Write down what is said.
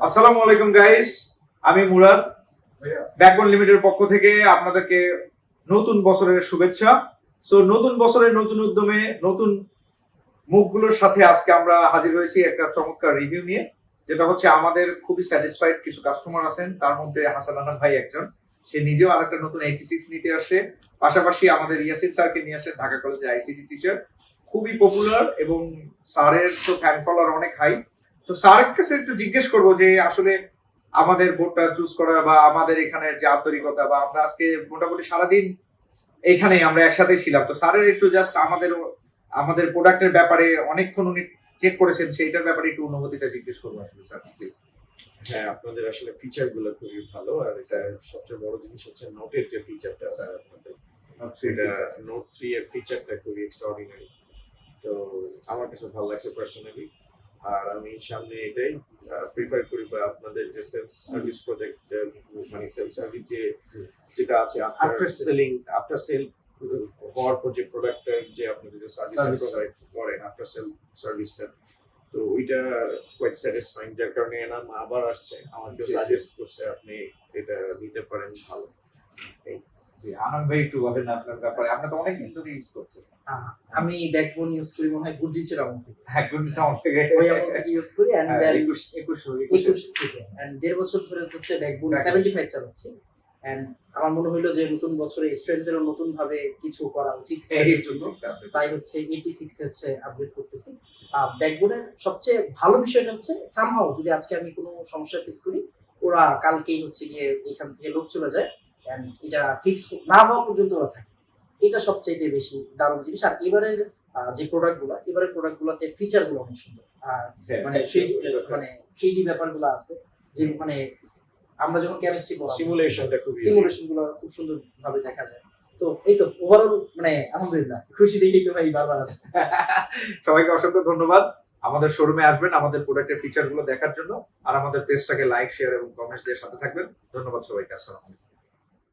আসসালামু আলাইকুম গাইস, আমি মুরাদ ব্যাকবোন লিমিটেডের পক্ষ থেকে আপনাদেরকে নতুন বছরের শুভেচ্ছা। সো নতুন বছরের নতুন উদ্যমে নতুন মুখগুলোর সাথে আজকে আমরা হাজির হয়েছি একটা চমৎকার রিভিউ নিয়ে, যেটা হচ্ছে আমাদের খুবই স্যাটিসফাইড কিছু কাস্টমার আছেন, তার মধ্যে হাসান আনাম ভাই একজন। সে নিজেও আরেকটা নতুন 86 নিতে আসে, পাশাপাশি আমাদের ইয়াসিন স্যারকে নিয়ে আসে, ঢাকা কলেজে আইসিটি টিচার, খুবই পপুলার এবং স্যারের তো ফ্যান ফলোয়ার অনেক হাই। তো স্যারের কাছে একটু জিজ্ঞেস করবো যে আসলে আমাদের বোর্ডটা চুজ করা বা আমাদের এখানে যে আন্তরিকতা, বা আমরা আজকে মোটামুটি সারাদিন এইখানে আমরা একসাথে ছিলাম, তো স্যারের একটু জাস্ট আমাদের প্রোডাক্টের ব্যাপারে অনেকক্ষণ উনি চেক করেছেন, সেইটার ব্যাপারে একটু অনুভূতিটা জিজ্ঞেস করবো আসলে স্যার প্লিজ। হ্যাঁ, আপনাদের আসলে ফিচার গুলো খুবই ভালো। আর এটা সবচেয়ে বড় জিনিস হচ্ছে নোটের যে ফিচারটা আছে আপনাদের, সেটা নোট 3 এর ফিচারটা খুবই এক্সট্রাঅর্ডিনারি। তো আমার কাছে ভালো লাগছে পার্সোনালি। আর আমি সামনে এটাই প্রিফার করি, বা আপনাদের যে সেলস সার্ভিস প্রজেক্ট, মানে সেলস সার্ভিস যেটা আছে আফটার সেল হওয়ার প্রজেক্ট প্রোডাক্টের যে আপনাদের যে সার্ভিসটা প্রোভাইড করেন আফটার সেল সার্ভিসটা, তো ওইটা কোয়াইট স্যাটিসফাইং। যার কারণে এনাম আবার আসছে, আমাকে সাজেস্ট করছে আপনি এটা নিতে পারেন, ভালো। আনন্দ ভাই একটু বলেন আপনার ব্যাপারে, আপনি তো অনেকদিন ধরে ইউজ করছেন। আমি ব্যাকবোন ইউজ করি মনে হয় গুডরিচের আমল থেকে। হ্যাঁ, গুড সাউন্ড থেকে ওই আমল থেকে ইউজ করি এন্ড 21 থেকে এন্ড 1.5 বছর ধরে হচ্ছে ব্যাকবোন 75 চালাচ্ছি। এন্ড আমার মনে হইলো যে নতুন বছরে স্টুডেন্টদেরও নতুন ভাবে কিছু করা উচিত এর জন্য, তাই হচ্ছে 86 হচ্ছে আপডেট করতেছি। ব্যাকবোনের সবচেয়ে ভালো বিষয়টা হচ্ছে সামহাউ যদি আজকে আমি কোনো সমস্যা ফেস করি, ওরা কালকেই হচ্ছে গিয়ে এখান থেকে লোক চলে যায় এন্ড এটা ফিক্স না হওয়া পর্যন্ত ওরা থাকে। এটা সবচাইতে বেশি দারুণ জিনিস। আর এবারের যে এবারের প্রোডাক্টগুলোতে ফিচারগুলো অনেক সুন্দর। আর মানে 3D ব্যাপারগুলো আছে, যে মানে আমরা যখন কেমিস্ট্রি পড়াই সিমুলেশনগুলো খুব সুন্দর ভাবে দেখা যায়। তো এই তো ওভারঅল মানে আলহামদুলিল্লাহ খুশি দেখেই তো ভাই বারবার আসে। সবাইকে অসংখ্য ধন্যবাদ আমাদের শোরুমে আসবেন আমাদের প্রোডাক্টের ফিচারগুলো দেখার জন্য, আর আমাদের পেজটাকে লাইক, শেয়ার এবং কমেন্টস দিয়ে সাথে থাকবেন। ধন্যবাদ সবাইকে, আসসালামু আলাইকুম।